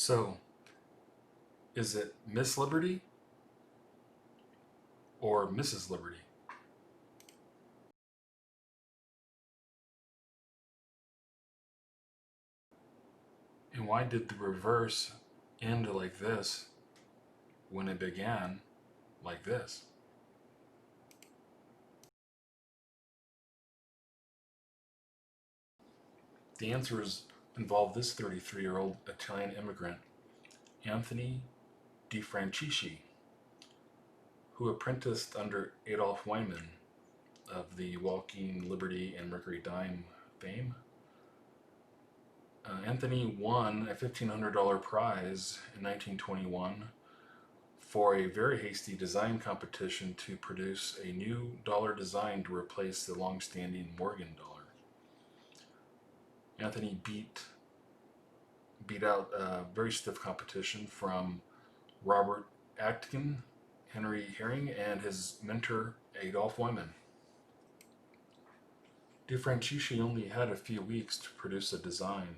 So, is it Miss Liberty or Mrs. Liberty? And why did the reverse end like this when it began like this? The answers involve this 33-year-old Italian immigrant, Anthony DeFrancisci, who apprenticed under Adolf Weinman of the Walking Liberty and Mercury Dime fame. Anthony won a $1,500 prize in 1921 for a very hasty design competition to produce a new dollar design to replace the long-standing Morgan dollar. Anthony beat out a very stiff competition from Robert Atkin, Henry Herring, and his mentor Adolf Weinman. DeFrancisci only had a few weeks to produce a design.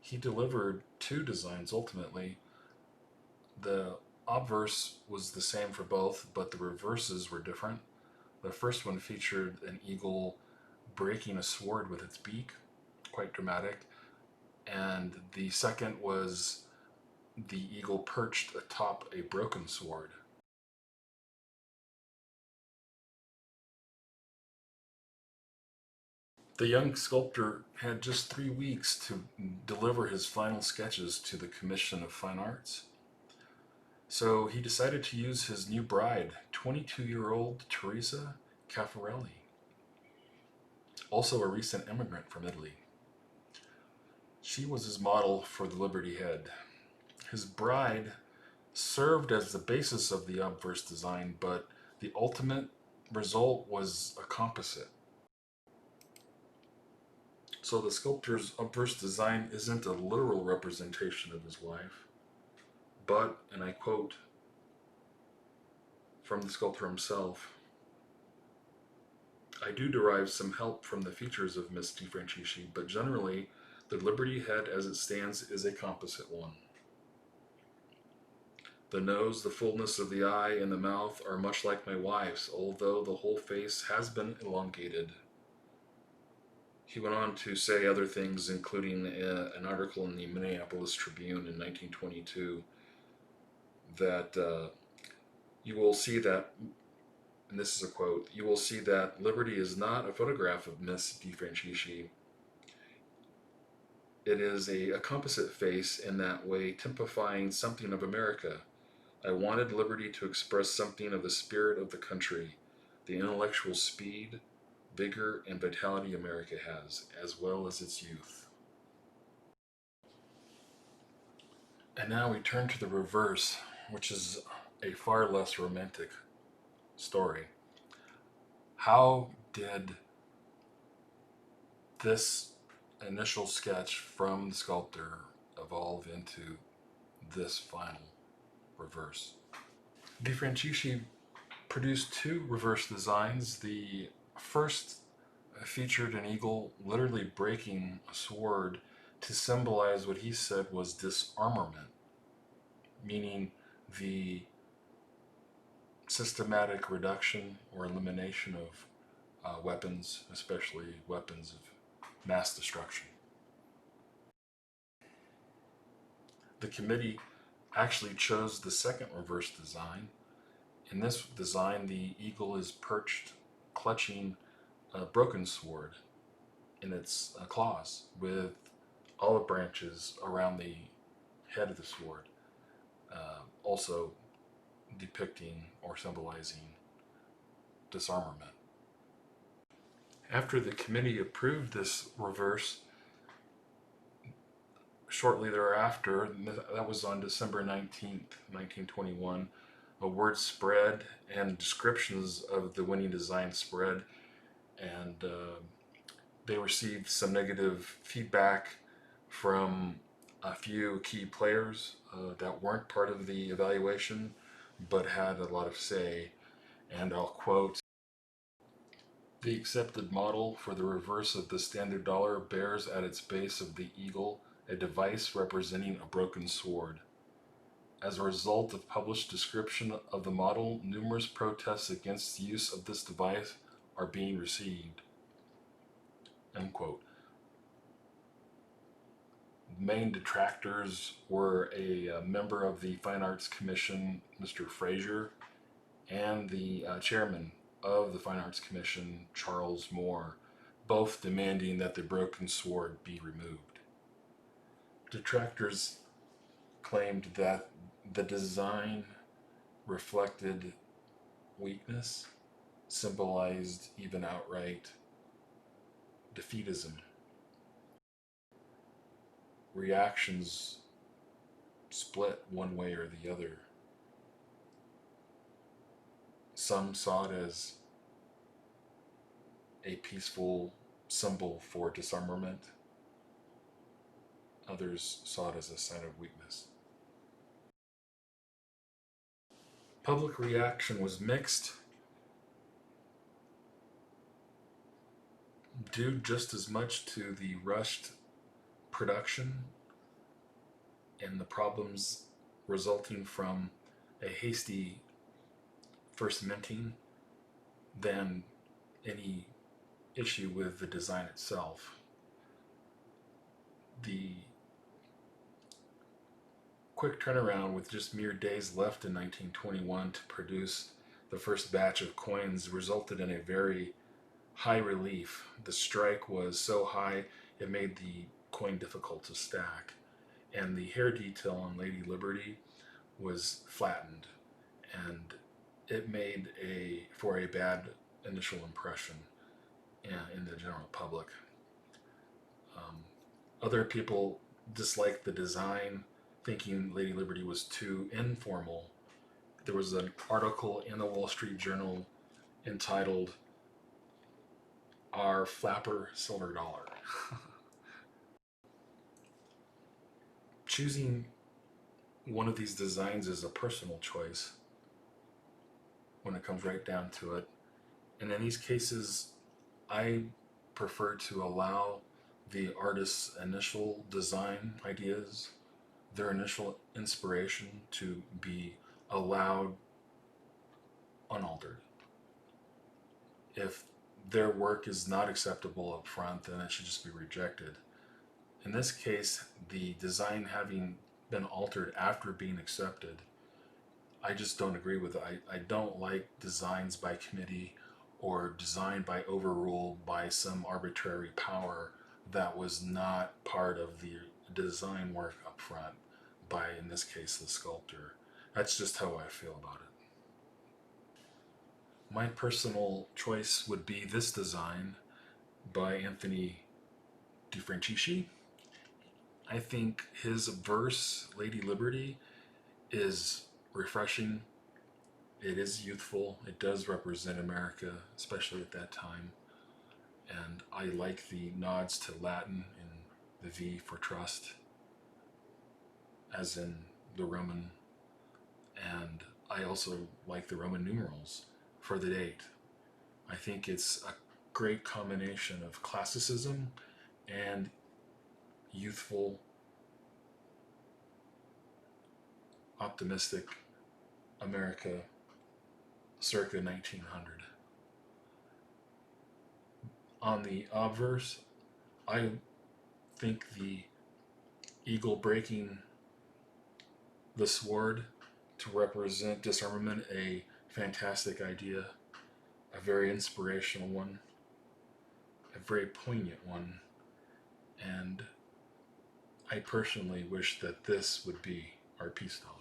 He delivered 2 designs ultimately. The obverse was the same for both, but the reverses were different. The first one featured an eagle breaking a sword with its beak, quite dramatic, and the second was the eagle perched atop a broken sword. The young sculptor had just 3 weeks to deliver his final sketches to the Commission of Fine Arts. So he decided to use his new bride, 22-year-old Teresa Caffarelli, also a recent immigrant from Italy. She was his model for the Liberty head. His bride served as the basis of the obverse design, but the ultimate result was a composite. So the sculptor's obverse design isn't a literal representation of his wife, but, and I quote from the sculptor himself, "I do derive some help from the features of Miss DeFrancisci, but generally the Liberty head as it stands is a composite one. The nose, the fullness of the eye, and the mouth are much like my wife's, although the whole face has been elongated." He went on to say other things, including an article in the Minneapolis Tribune in 1922, that you will see that, and this is a quote, "You will see that Liberty is not a photograph of Miss DeFrancisci. It is a composite face in that way, typifying something of America. I wanted Liberty to express something of the spirit of the country, the intellectual speed, vigor, and vitality America has, as well as its youth." And now we turn to the reverse, which is a far less romantic story. How did this initial sketch from the sculptor evolve into this final reverse? DeFrancisci produced 2 reverse designs. The first featured an eagle literally breaking a sword to symbolize what he said was disarmament, meaning the systematic reduction or elimination of weapons, especially weapons of mass destruction. The committee actually chose the second reverse design. In this design, the eagle is perched, clutching a broken sword in its claws, with olive branches around the head of the sword, also depicting or symbolizing disarmament. After the committee approved this reverse, shortly thereafter, that was on December 19th, 1921, a word spread and descriptions of the winning design spread, and they received some negative feedback from a few key players that weren't part of the evaluation but had a lot of say. And I'll quote, "The accepted model for the reverse of the standard dollar bears at its base of the eagle a device representing a broken sword. As a result of published description of the model, numerous protests against the use of this device are being received. End quote. Main detractors were a member of the Fine Arts Commission, Mr. Fraser, and the chairman of the Fine Arts Commission, Charles Moore, both demanding that the broken sword be removed. Detractors claimed that the design reflected weakness, symbolized even outright defeatism. Reactions split one way or the other. Some saw it as a peaceful symbol for disarmament. Others saw it as a sign of weakness. Public reaction was mixed, due just as much to the rushed production and the problems resulting from a hasty first minting than any issue with the design itself. The quick turnaround, with just mere days left in 1921 to produce the first batch of coins, resulted in a very high relief. The strike was so high it made the coin difficult to stack, and the hair detail on Lady Liberty was flattened, and it made for a bad initial impression in the general public. Other people disliked the design, thinking Lady Liberty was too informal. There was an article in the Wall Street Journal entitled "Our Flapper Silver Dollar." Choosing one of these designs is a personal choice when it comes right down to it. And in these cases, I prefer to allow the artist's initial design ideas, their initial inspiration, to be allowed unaltered. If their work is not acceptable up front, then it should just be rejected. In this case, the design having been altered after being accepted, I just don't agree with it. I don't like designs by committee or design by overrule by some arbitrary power that was not part of the design work up front by, in this case, the sculptor. That's just how I feel about it. My personal choice would be this design by Anthony DeFrancisci. I think his verse, Lady Liberty, is refreshing. It is youthful. It does represent America, especially at that time. And I like the nods to Latin in the V for trust, as in the Roman. And I also like the Roman numerals for the date. I think it's a great combination of classicism and youthful, optimistic America circa 1900. On the obverse, I think the eagle breaking the sword to represent disarmament, a fantastic idea, a very inspirational one, a very poignant one, and I personally wish that this would be our peace dollar.